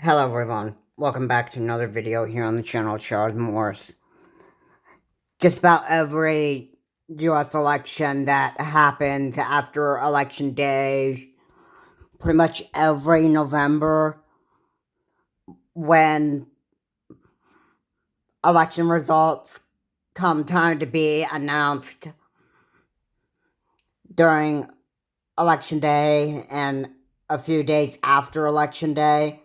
Hello everyone, welcome back to another video here on the channel, Charles Morris. Just about every US election that happens after election day, pretty much every November, when election results come time to be announced during election day and a few days after election day,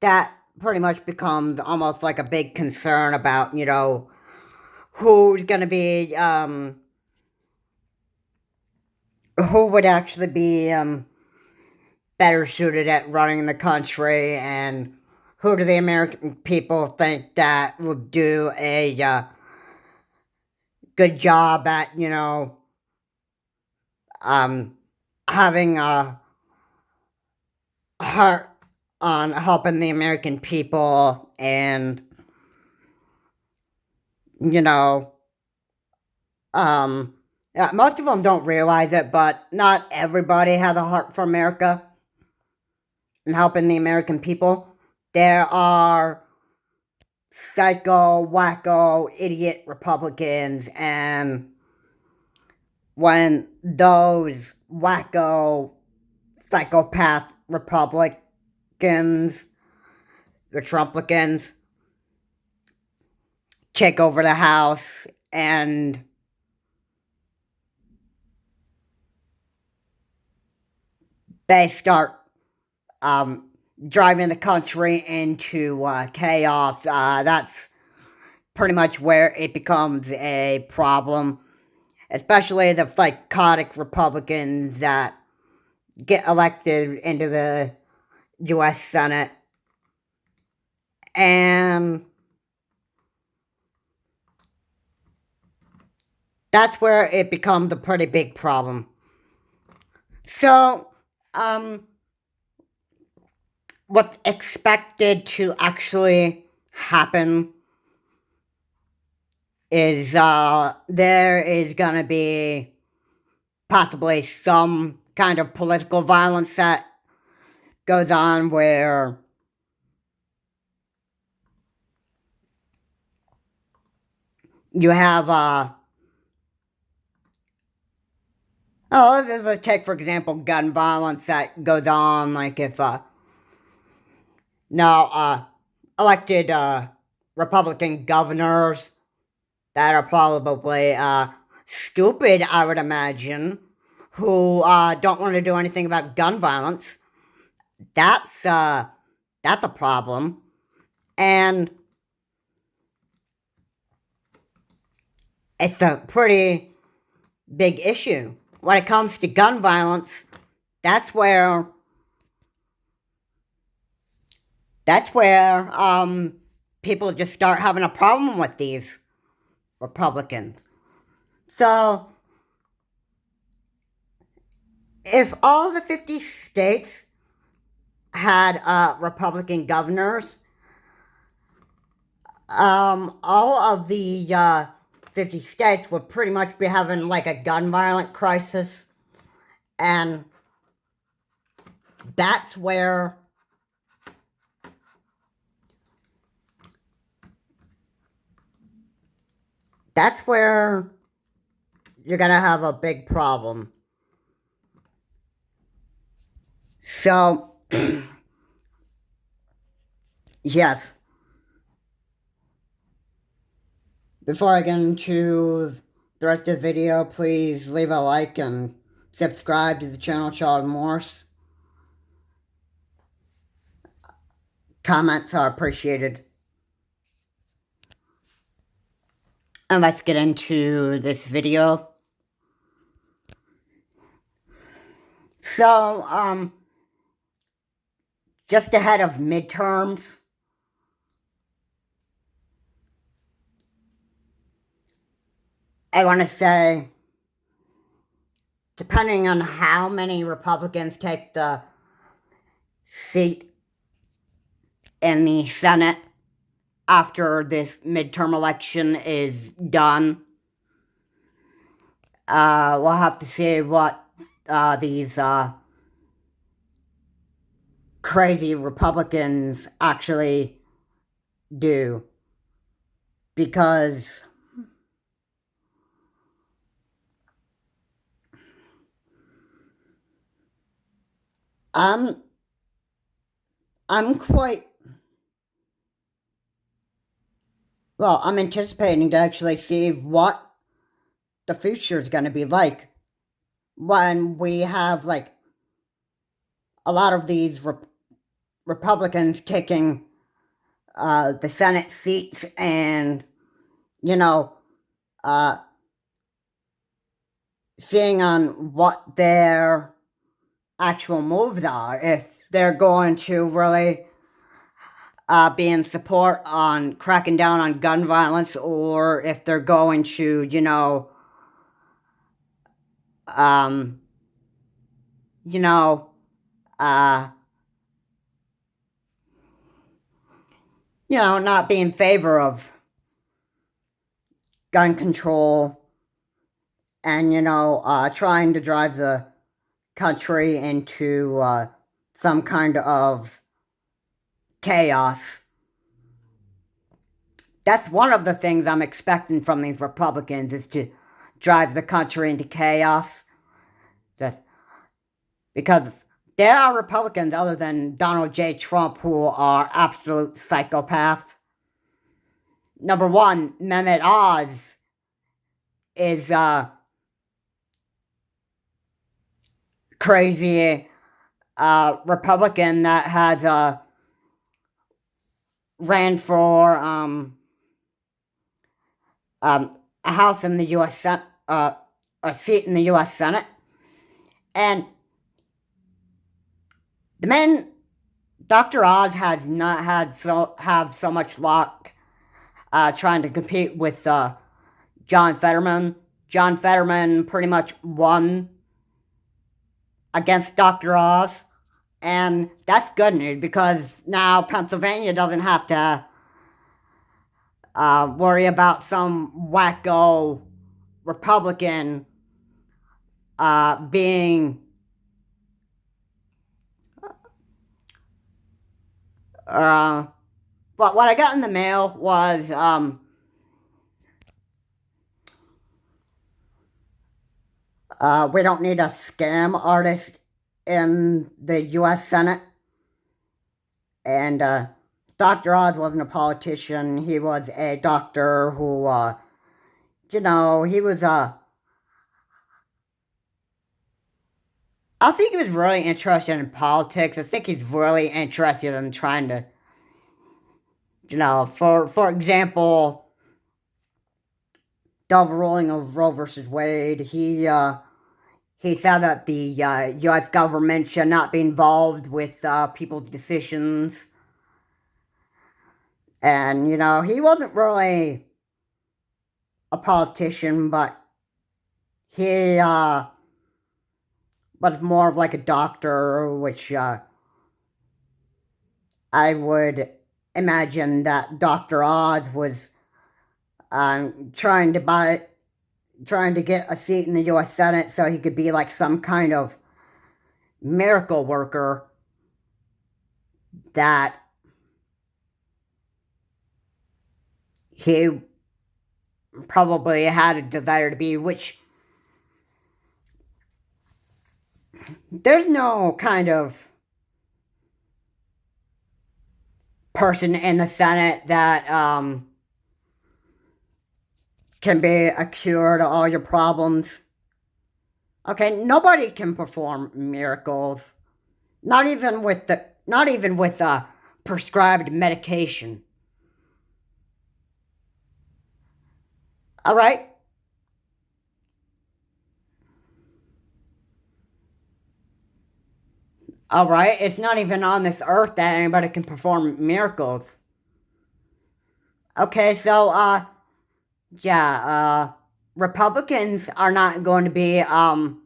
that pretty much becomes almost like a big concern about, who's going to be, who would actually be better suited at running the country, and who do the American people think that would do a good job at, having a heart on helping the American people, and, yeah, most of them don't realize it, but not everybody has a heart for America and helping the American people. There are psycho, wacko, idiot Republicans, and when those wacko, psychopath Republicans, the Trumplicans, take over the House and they start driving the country into chaos, that's pretty much where it becomes a problem, especially the psychotic Republicans that get elected into the U.S. Senate. And that's where it becomes a pretty big problem. So, what's expected to actually happen is there is going to be possibly some kind of political violence that goes on where you have, let's take, for example, gun violence that goes on, like if, elected, Republican governors that are probably, stupid, I would imagine, who, don't want to do anything about gun violence, that's a problem. And it's a pretty big issue. When it comes to gun violence, that's where people just start having a problem with these Republicans. So, if all the 50 states had Republican governors, all of the 50 states would pretty much be having like a gun violence crisis, and that's where you're gonna have a big problem. So, yes. Before I get into the rest of the video, please leave a like and subscribe to the channel, Charles Morris. Comments are appreciated. And let's get into this video. So, just ahead of midterms, I want to say, depending on how many Republicans take the seat in the Senate after this midterm election is done, we'll have to see what these crazy Republicans actually do. Because I'm I'm quite well, I'm anticipating to actually see what the future is going to be like when we have like a lot of these Republicans taking the Senate seats, and you know, uh, seeing on what their actual moves are, if they're going to really be in support on cracking down on gun violence, or if they're going to, um, you know, uh, not be in favor of gun control, and trying to drive the country into some kind of chaos. That's one of the things I'm expecting from these Republicans, is to drive the country into chaos. That because there are Republicans other than Donald J. Trump who are absolute psychopaths. Number one, Mehmet Oz is a crazy Republican that has ran for a house in the U.S. Senate, a seat in the U.S. Senate, and the man, Dr. Oz, has not have so much luck trying to compete with John Fetterman. John Fetterman pretty much won against Dr. Oz, and that's good news because now Pennsylvania doesn't have to worry about some wacko Republican being but what I got in the mail was we don't need a scam artist in the U.S. Senate. And Dr. Oz wasn't a politician. He was a doctor who, he was I think he was really interested in politics. I think he's really interested in trying to, for example, the overruling of Roe versus Wade. He said that the U.S. government should not be involved with people's decisions. And, he wasn't really a politician, but he was more of like a doctor, which I would imagine that Dr. Oz was trying to get a seat in the U.S. Senate so he could be like some kind of miracle worker that he probably had a desire to be, which there's no kind of person in the Senate that can be a cure to all your problems. Okay, nobody can perform miracles. Not even with prescribed medication. All right? All right? It's not even on this earth that anybody can perform miracles. Okay, so Republicans are not going to be are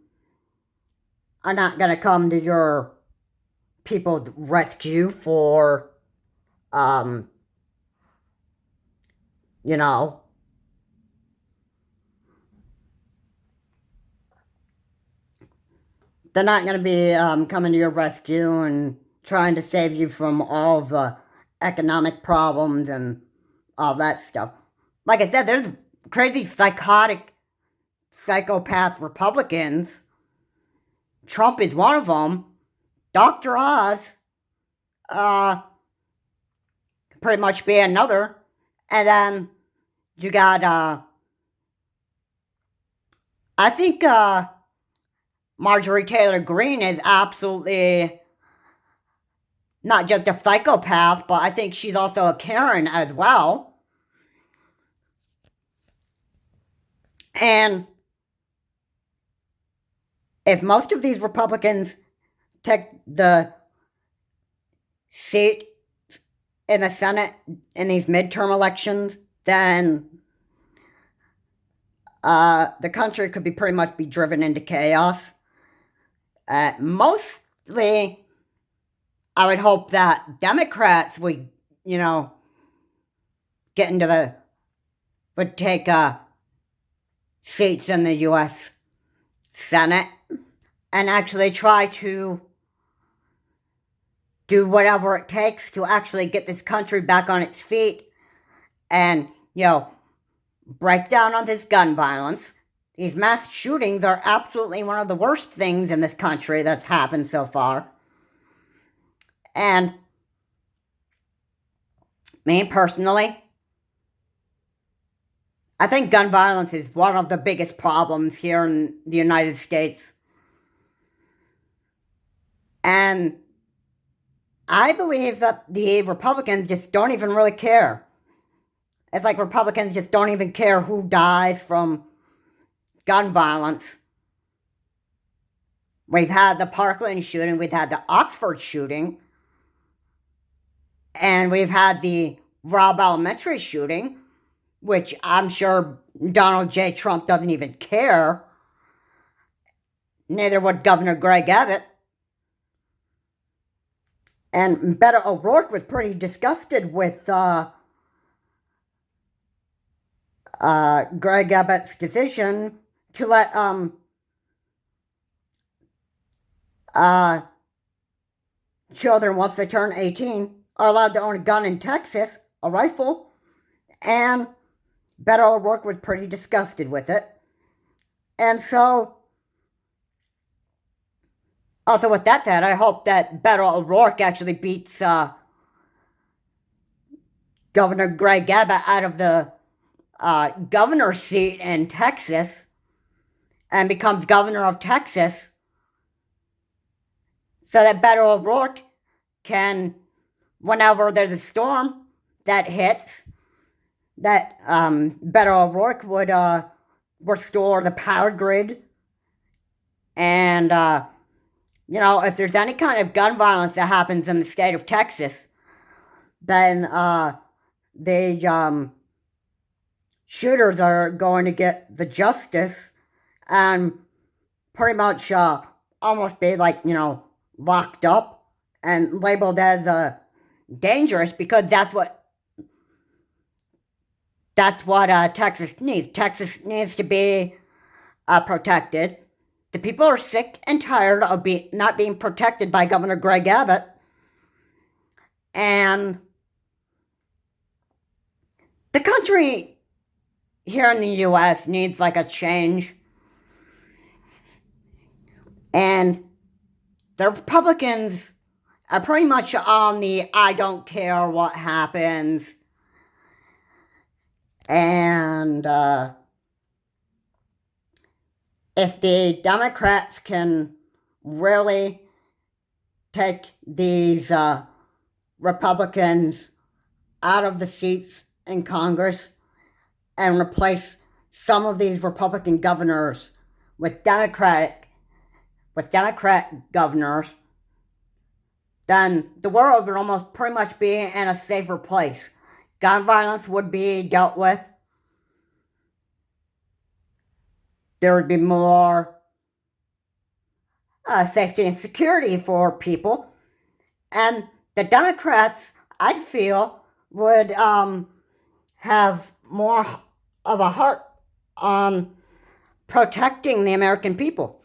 not going to come to your people's rescue for you know they're not going to be coming to your rescue and trying to save you from all the economic problems and all that stuff. Like I said, there's crazy psychotic psychopath Republicans. Trump is one of them. Dr. Oz, pretty much be another. And then you got, I think Marjorie Taylor Greene is absolutely not just a psychopath, but I think she's also a Karen as well. And if most of these Republicans take the seat in the Senate in these midterm elections, then the country could be pretty much be driven into chaos. Mostly, I would hope that Democrats would, get into would take seats in the U.S. Senate and actually try to do whatever it takes to actually get this country back on its feet and, break down on this gun violence. These mass shootings are absolutely one of the worst things in this country that's happened so far. And me personally, I think gun violence is one of the biggest problems here in the United States. And I believe that the Republicans just don't even really care. It's like Republicans just don't even care who dies from gun violence. We've had the Parkland shooting, we've had the Oxford shooting, and we've had the Robb Elementary shooting, which I'm sure Donald J. Trump doesn't even care. Neither would Governor Greg Abbott. And Beto O'Rourke was pretty disgusted with Greg Abbott's decision to let children, once they turn 18, are allowed to own a gun in Texas, a rifle, and Beto O'Rourke was pretty disgusted with it. And so, also with that said, I hope that Beto O'Rourke actually beats Governor Greg Abbott out of the governor's seat in Texas and becomes governor of Texas, so that Beto O'Rourke can, whenever there's a storm that hits, that Beto O'Rourke would restore the power grid. And, if there's any kind of gun violence that happens in the state of Texas, then the shooters are going to get the justice and pretty much almost be locked up and labeled as dangerous, because that's what Texas needs. Texas needs to be protected. The people are sick and tired of not being protected by Governor Greg Abbott. And the country here in the U.S. needs a change. And the Republicans are pretty much on the I don't care what happens. And if the Democrats can really take these Republicans out of the seats in Congress and replace some of these Republican governors with Democrat governors, then the world would almost pretty much be in a safer place. Gun violence would be dealt with. There would be more safety and security for people. And the Democrats, I feel, would have more of a heart on protecting the American people.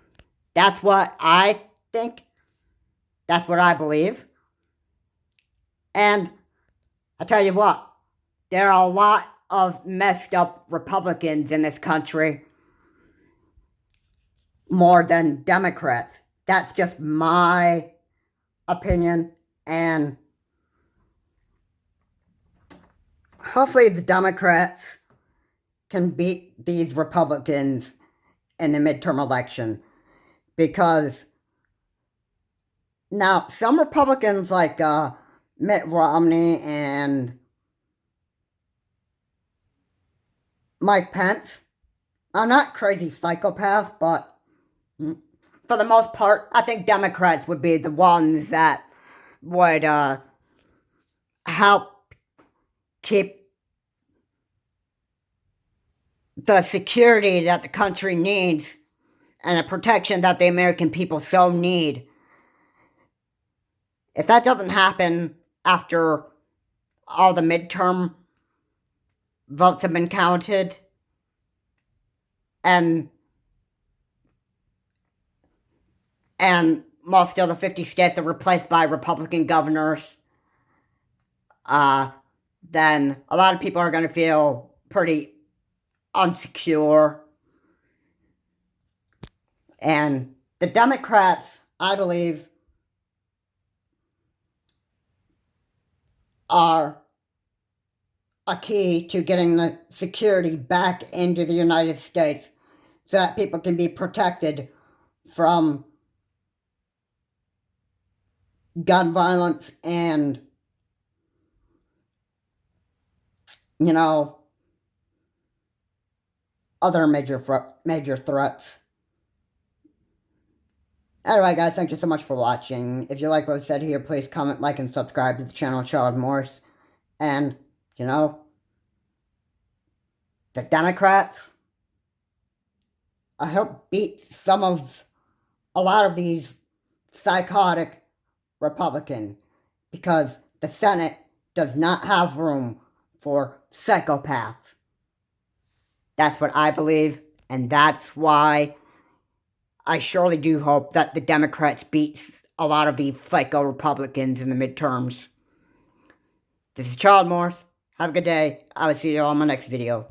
That's what I think. That's what I believe. And I tell you what, there are a lot of messed up Republicans in this country more than Democrats. That's just my opinion, and hopefully the Democrats can beat these Republicans in the midterm election, because now some Republicans like Mitt Romney and Mike Pence are not crazy psychopaths, but for the most part, I think Democrats would be the ones that would help keep the security that the country needs and the protection that the American people so need. If that doesn't happen after all the midterm votes have been counted, and most of the 50 states are replaced by Republican governors, then a lot of people are going to feel pretty unsecure. And the Democrats, I believe, are a key to getting the security back into the United States so that people can be protected from gun violence and, other major threats. Anyway, guys, thank you so much for watching. If you like what I said here, please comment, like, and subscribe to the channel, Charles Morse. And, the Democrats, I hope, beat a lot of these psychotic Republicans, because the Senate does not have room for psychopaths. That's what I believe, and that's why I surely do hope that the Democrats beat a lot of these psycho Republicans in the midterms. This is Charles Morse. Have a good day. I will see you all in my next video.